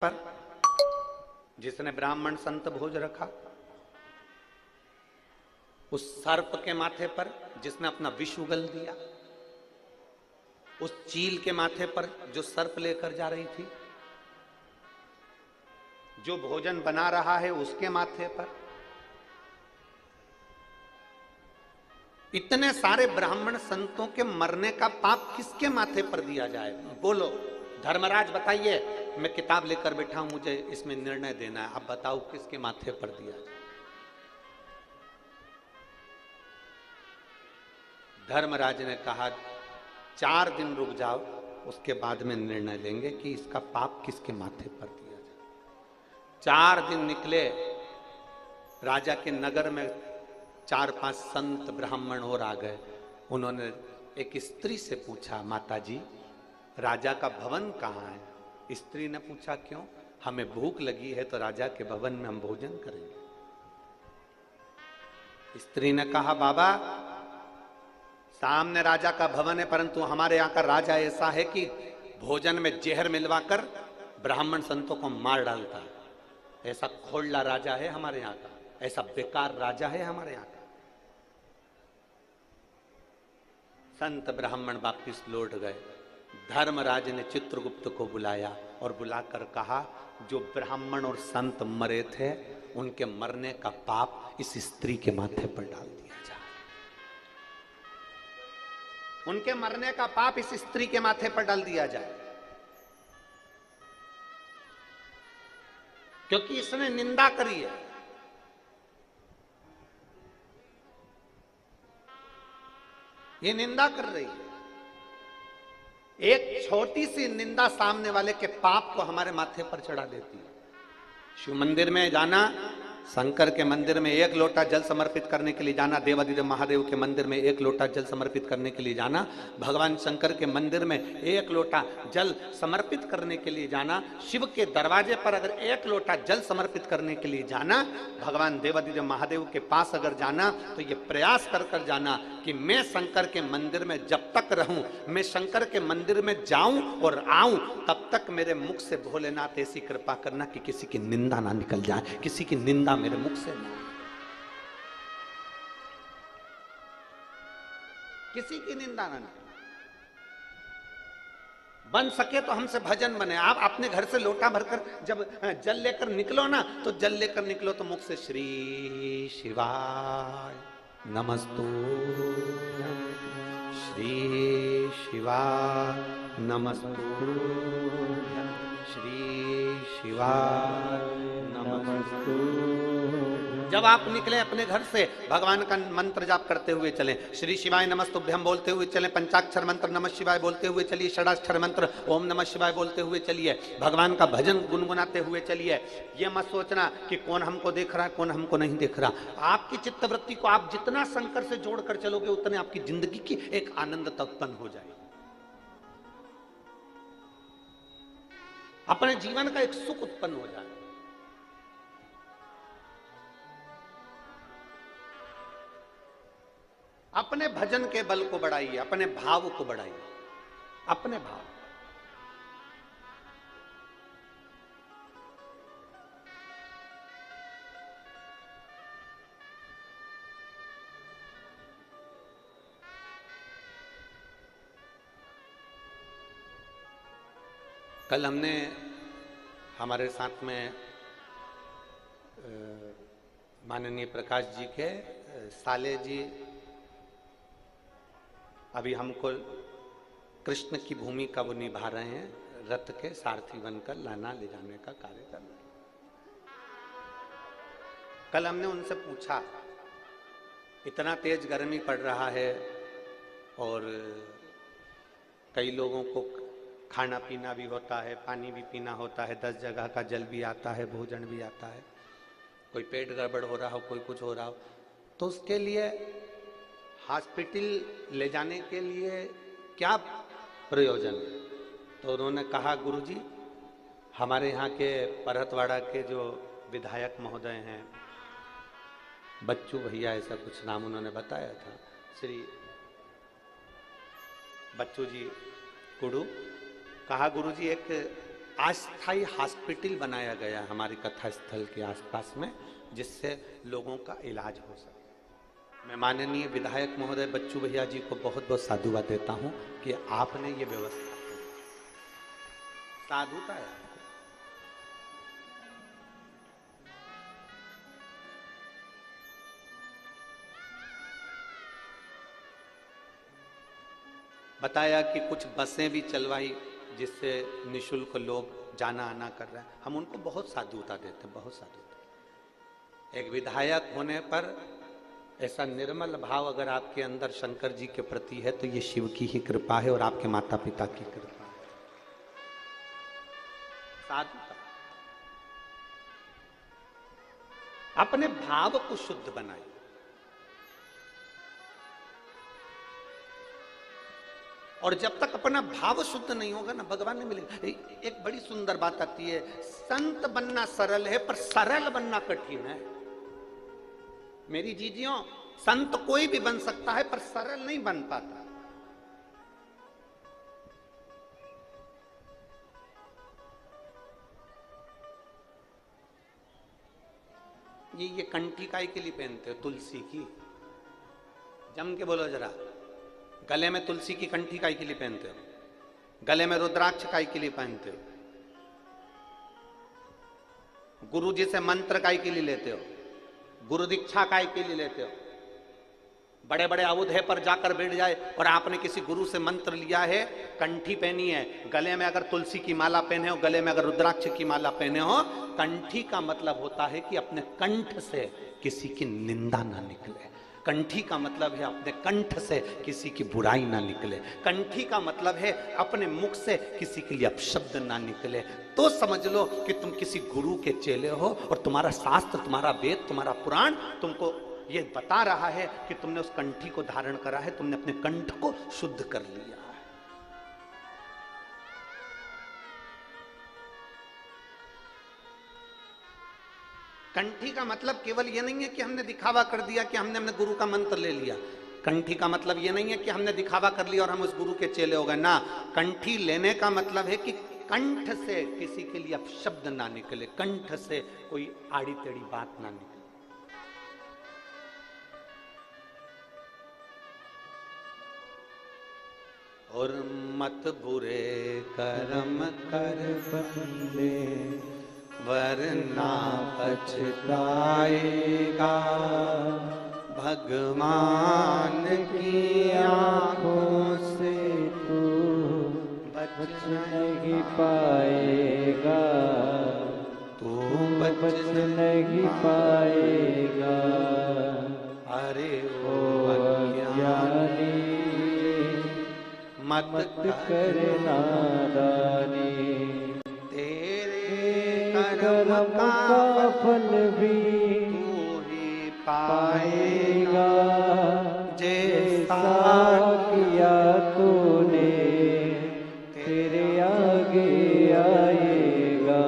पर जिसने ब्राह्मण संत भोज रखा, उस सर्प के माथे पर जिसने अपना विष उगल दिया, उस चील के माथे पर जो सर्प लेकर जा रही थी, जो भोजन बना रहा है उसके माथे पर, इतने सारे ब्राह्मण संतों के मरने का पाप किसके माथे पर दिया जाए? बोलो धर्मराज बताइए, मैं किताब लेकर बैठा हूं, मुझे इसमें निर्णय देना है, आप बताओ किसके माथे पर दिया जाए? धर्मराज ने कहा 4 दिन रुक जाओ, उसके बाद में निर्णय लेंगे कि इसका पाप किसके माथे पर दिया जाए। 4 दिन निकले, राजा के नगर में 4-5 संत ब्राह्मण और आ गए। उन्होंने एक स्त्री से पूछा, माता जी राजा का भवन कहाँ है? स्त्री ने पूछा, क्यों? हमें भूख लगी है तो राजा के भवन में हम भोजन करेंगे। स्त्री ने कहा, बाबा सामने राजा का भवन है, परंतु हमारे यहाँ का राजा ऐसा है कि भोजन में जहर मिलवाकर ब्राह्मण संतों को मार डालता है। ऐसा खोलला राजा है हमारे यहाँ का, ऐसा बेकार राजा है हमारे यहाँ का। संत ब्राह्मण वापिस लौट गए। धर्मराज ने चित्रगुप्त को बुलाया और बुलाकर कहा, जो ब्राह्मण और संत मरे थे उनके मरने का पाप इस स्त्री के माथे पर डाल दिया जाए। उनके मरने का पाप इस स्त्री के माथे पर डाल दिया जाए, क्योंकि इसने निंदा करी है। ये निंदा कर रही है। एक छोटी सी निंदा सामने वाले के पाप को हमारे माथे पर चढ़ा देती है। शिव मंदिर में जाना, शंकर के मंदिर में 1 लोटा जल समर्पित करने के लिए जाना, देवादिदेव महादेव के मंदिर में 1 लोटा जल समर्पित करने के लिए जाना, भगवान शंकर के मंदिर में 1 लोटा जल समर्पित करने के लिए जाना, शिव के दरवाजे पर अगर 1 लोटा जल समर्पित करने के लिए जाना, भगवान देवादिदेव महादेव के पास अगर जाना तो ये प्रयास कर कर जाना कि मैं शंकर के मंदिर में जब तक रहूं, मैं शंकर के मंदिर में जाऊं और आऊं, तब तक मेरे मुख से भोलेनाथ ऐसी कृपा करना कि किसी की निंदा ना निकल जाए, किसी की निंदा मेरे मुख से ना, किसी की निंदा ना निकले। बन सके तो हमसे भजन बने। आप अपने घर से लोटा भरकर जब जल लेकर निकलो ना, तो जल लेकर निकलो तो मुख से श्री शिवाय नमस्तु, श्री शिवाय नमस्तु, श्री शिवाय नमस्तु। जब आप निकले अपने घर से, भगवान का मंत्र जाप करते हुए चलें, श्री शिवाय नमस्तुभ्यम बोलते हुए चलें, पंचाक्षर मंत्र नमः शिवाय बोलते हुए चलिए, षडाक्षर मंत्र ओम नमः शिवाय बोलते हुए चलिए, भगवान का भजन गुनगुनाते हुए चलिए। ये मत सोचना कि कौन हमको देख रहा है, कौन हमको नहीं देख रहा। आपकी चित्तवृत्ति को आप जितना शंकर से जोड़कर चलोगे, उतने आपकी जिंदगी की एक आनंद उत्पन्न हो जाएगी, अपने जीवन का एक सुख उत्पन्न हो जाएगा। अपने भजन के बल को बढ़ाइए, अपने भाव को बढ़ाइए, अपने भाव। कल हमने हमारे साथ में माननीय प्रकाश जी के साले जी अभी हमको कृष्ण की भूमिका वो निभा रहे हैं, रथ के सारथी बनकर लाना ले जाने का कार्य कर रहे हैं। कल हमने उनसे पूछा, इतना तेज गर्मी पड़ रहा है और कई लोगों को खाना पीना भी होता है, पानी भी पीना होता है, 10 जगह का जल भी आता है, भोजन भी आता है, कोई पेट गड़बड़ हो रहा हो, कोई कुछ हो रहा हो, तो उसके लिए हॉस्पिटल ले जाने के लिए क्या प्रयोजन है? तो उन्होंने कहा, गुरुजी हमारे यहाँ के परहतवाड़ा के जो विधायक महोदय हैं, बच्चू भैया ऐसा कुछ नाम उन्होंने बताया था, श्री बच्चू जी कुड़ू, कहा गुरुजी एक अस्थायी हॉस्पिटल बनाया गया है हमारी कथा स्थल के आसपास में, जिससे लोगों का इलाज हो सके। मैं माननीय विधायक महोदय बच्चू भैया जी को बहुत बहुत साधुवाद देता हूं कि आपने ये व्यवस्था की। साधुता है। बताया कि कुछ बसें भी चलवाई जिससे निशुल्क लोग जाना आना कर रहे हैं। हम उनको बहुत साधुता देते हैं, बहुत साधुता। एक विधायक होने पर ऐसा निर्मल भाव अगर आपके अंदर शंकर जी के प्रति है तो ये शिव की ही कृपा है और आपके माता पिता की कृपा है। साधुता। अपने भाव को शुद्ध बनाइए। और जब तक अपना भाव शुद्ध नहीं होगा ना, भगवान नहीं मिलेगा। एक बड़ी सुंदर बात आती है, संत बनना सरल है पर सरल बनना कठिन है। मेरी जीजियों, संत कोई भी बन सकता है पर सरल नहीं बन पाता। ये कंठी काई के लिए पहनते हो? तुलसी की। जम के बोलो जरा। गले में तुलसी की कंठी काई के लिए पहनते हो? गले में रुद्राक्ष काई के लिए पहनते हो? गुरु जी से मंत्र काई के लिए लेते हो? गुरु दीक्षा काई के लिए लेते हो? बड़े बड़े अवधे पर जाकर बैठ जाए और आपने किसी गुरु से मंत्र लिया है, कंठी पहनी है, गले में अगर तुलसी की माला पहने हो, गले में अगर रुद्राक्ष की माला पहने हो, कंठी का मतलब होता है कि अपने कंठ से किसी की निंदा ना निकले। कंठी का मतलब है अपने कंठ से किसी की बुराई ना निकले। कंठी का मतलब है अपने मुख से किसी के लिए अपशब्द ना निकले। तो समझ लो कि तुम किसी गुरु के चेले हो और तुम्हारा शास्त्र, तुम्हारा वेद, तुम्हारा पुराण तुमको ये बता रहा है कि तुमने उस कंठी को धारण करा है, तुमने अपने कंठ को शुद्ध कर लिया है। कंठी का मतलब केवल ये नहीं है कि हमने दिखावा कर दिया कि हमने अपने गुरु का मंत्र ले लिया। कंठी का मतलब ये नहीं है कि हमने दिखावा कर लिया और हम उस गुरु के चेले हो गए ना। कंठी लेने का मतलब है कि कंठ से किसी के लिए अपशब्द ना निकले, कंठ से कोई आड़ी टेढ़ी बात ना निकले। और मत बुरे कर्म कर बंदे वरना पछताएगा, भगवान की आंखों से तू बच नहीं पाएगा, तू बच नहीं पाएगा। अरे ओ अज्ञानी मत कर नादानी, कर्म का फल भी तू ही पाएगा, जैसा किया तूने तेरे आगे आएगा।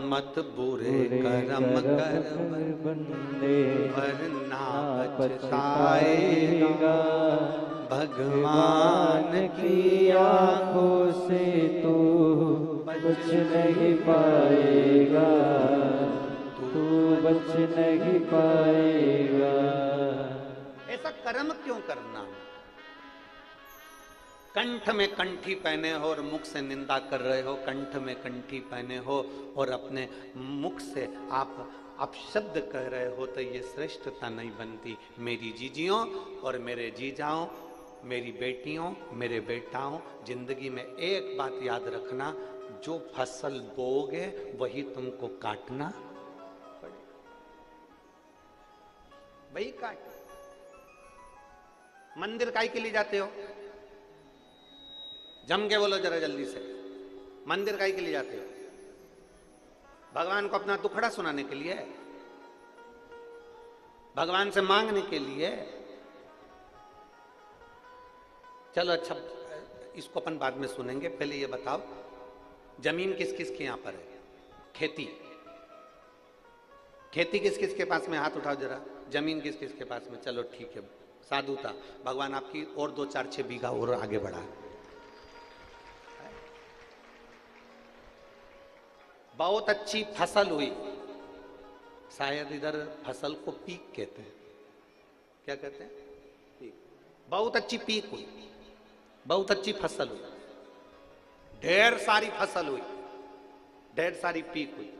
मत बुरे कर्म कर बंदे वरना पछताएगा, भगवान की आंखों से तू बच नहीं पाएगा, तू बच नहीं पाएगा। ऐसा कर्म क्यों करना? कंठ में कंठी पहने हो और मुख से निंदा कर रहे हो, कंठ में कंठी पहने हो और अपने मुख से आप अपशब्द कह रहे हो, तो ये श्रेष्ठता नहीं बनती। मेरी जीजियों और मेरे जीजाओं, मेरी बेटियों, मेरे बेटाओं, जिंदगी में एक बात याद रखना, जो फसल बोओगे वही तुमको काटना पड़ेगा, वही काट। मंदिर काहे के लिए जाते हो? जम के बोलो जरा जल्दी से। मंदिर काहे के लिए जाते हो? भगवान को अपना दुखड़ा सुनाने के लिए? भगवान से मांगने के लिए? चलो अच्छा, इसको अपन बाद में सुनेंगे। पहले ये बताओ, जमीन किस किस के यहां पर है? खेती, खेती किस किस के पास में? हाथ उठाओ जरा। जमीन किस किस के पास में? चलो ठीक है, साधुता। भगवान आपकी और 2-4-6 बीघा और आगे बढ़ा। बहुत अच्छी फसल हुई, शायद इधर फसल को पीक कहते हैं, क्या कहते हैं, पीक। बहुत अच्छी पीक हुई, बहुत अच्छी फसल हुई, ढेर सारी फसल हुई, ढेर सारी पीक हुई।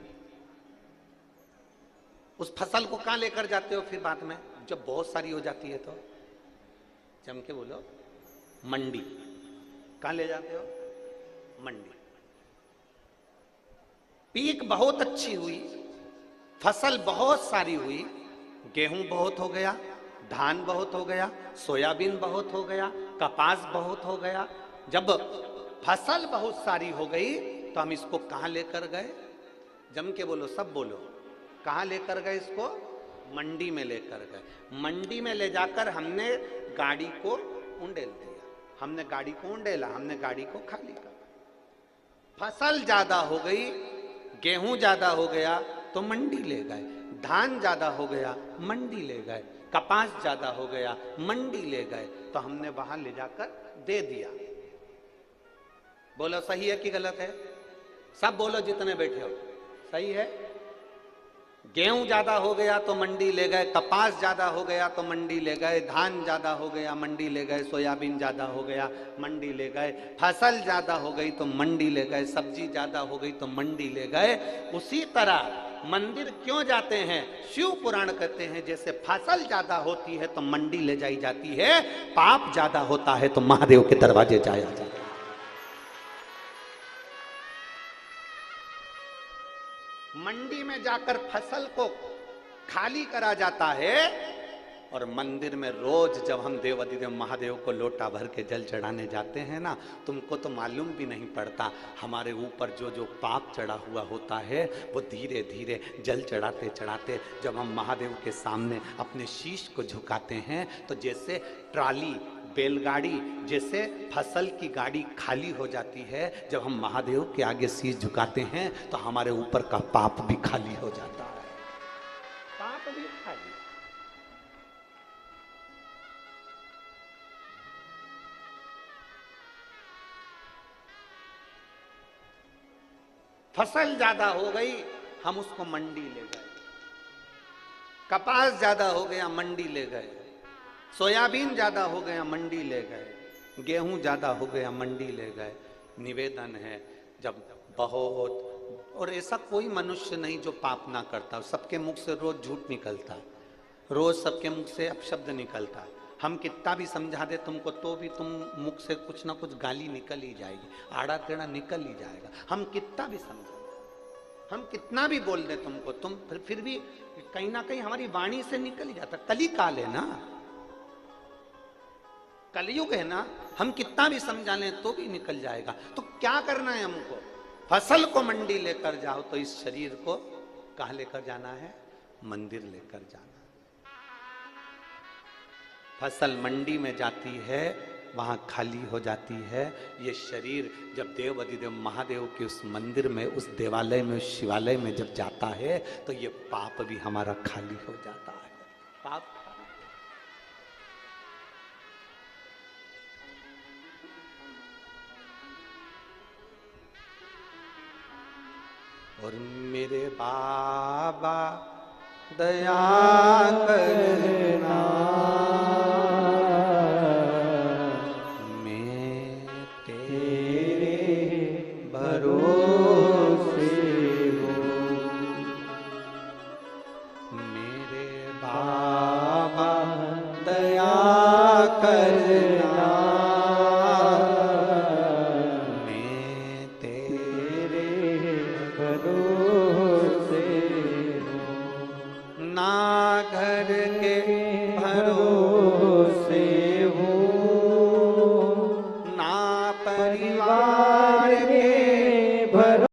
उस फसल को कहां लेकर जाते हो फिर बाद में, जब बहुत सारी हो जाती है तो? जम के बोलो, मंडी। कहां ले जाते हो? मंडी। पीक बहुत अच्छी हुई, फसल बहुत सारी हुई, गेहूं बहुत हो गया, धान बहुत हो गया, सोयाबीन बहुत हो गया, कपास बहुत हो गया। जब फसल बहुत सारी हो गई तो हम इसको कहां लेकर गए? जम के बोलो, सब बोलो, कहां लेकर गए इसको? मंडी में लेकर गए। मंडी में ले जाकर हमने गाड़ी को उंडेल दिया, हमने गाड़ी को उंडेला, हमने गाड़ी को खाली कर। फसल ज्यादा हो गई, गेहूं ज्यादा हो गया तो मंडी ले गए, धान ज्यादा हो गया मंडी ले गए, कपास ज्यादा हो गया मंडी ले गए, तो हमने वहां ले जाकर दे दिया। बोलो सही है कि गलत है? सब बोलो जितने बैठे हो, सही है। गेहूं ज्यादा हो गया तो मंडी ले गए, कपास ज्यादा हो गया तो मंडी ले गए, धान ज्यादा हो गया मंडी ले गए, सोयाबीन ज्यादा हो गया मंडी ले गए, फसल ज्यादा हो गई तो मंडी ले गए, सब्जी ज्यादा हो गई तो मंडी ले गए। उसी तरह मंदिर क्यों जाते हैं? शिव पुराण कहते हैं जैसे फसल ज्यादा होती है तो मंडी ले जाई जाती है, पाप ज्यादा होता है तो महादेव के दरवाजे जाया जाता है। मंडी में जाकर फसल को खाली करा जाता है और मंदिर में रोज जब हम देव अधिदेव महादेव को लोटा भर के जल चढ़ाने जाते हैं ना, तुमको तो मालूम भी नहीं पड़ता हमारे ऊपर जो जो पाप चढ़ा हुआ होता है वो धीरे धीरे जल चढ़ाते चढ़ाते जब हम महादेव के सामने अपने शीश को झुकाते हैं तो जैसे ट्राली, बैलगाड़ी, जैसे फसल की गाड़ी खाली हो जाती है, जब हम महादेव के आगे शीश झुकाते हैं तो हमारे ऊपर का पाप भी खाली हो जाता है, पाप भी खाली। फसल ज्यादा हो गई, हम उसको मंडी ले गए, कपास ज्यादा हो गया मंडी ले गए, सोयाबीन ज्यादा हो गया मंडी ले गए, गेहूं ज्यादा हो गया मंडी ले गए। निवेदन है जब बहुत, और ऐसा कोई मनुष्य नहीं जो पाप ना करता, सबके मुख से रोज झूठ निकलता, रोज सबके मुख से अपशब्द निकलता। हम कितना भी समझा दे तुमको तो भी तुम मुख से कुछ ना कुछ गाली निकल ही जाएगी, आड़ा टेढ़ा निकल ही जाएगा। हम कितना भी समझा, हम कितना भी बोल दे तुमको, तुम फिर भी कहीं ना कहीं हमारी वाणी से निकल ही जाता। कली काल है ना, कलयुग है ना, हम कितना भी समझा लें तो भी निकल जाएगा। तो क्या करना है हमको? फसल को मंडी लेकर जाओ तो इस शरीर को कहां लेकर जाना है? मंदिर लेकर जाना। फसल मंडी में जाती है, वहां खाली हो जाती है। ये शरीर जब देव अधिदेव महादेव के उस मंदिर में, उस देवालय में, उस शिवालय में जब जाता है तो ये पाप भी हमारा खाली हो जाता है, पाप। और मेरे बाबा दया करना, मैं तेरे भरोसे हूँ। मेरे बाबा दया करना, ना घर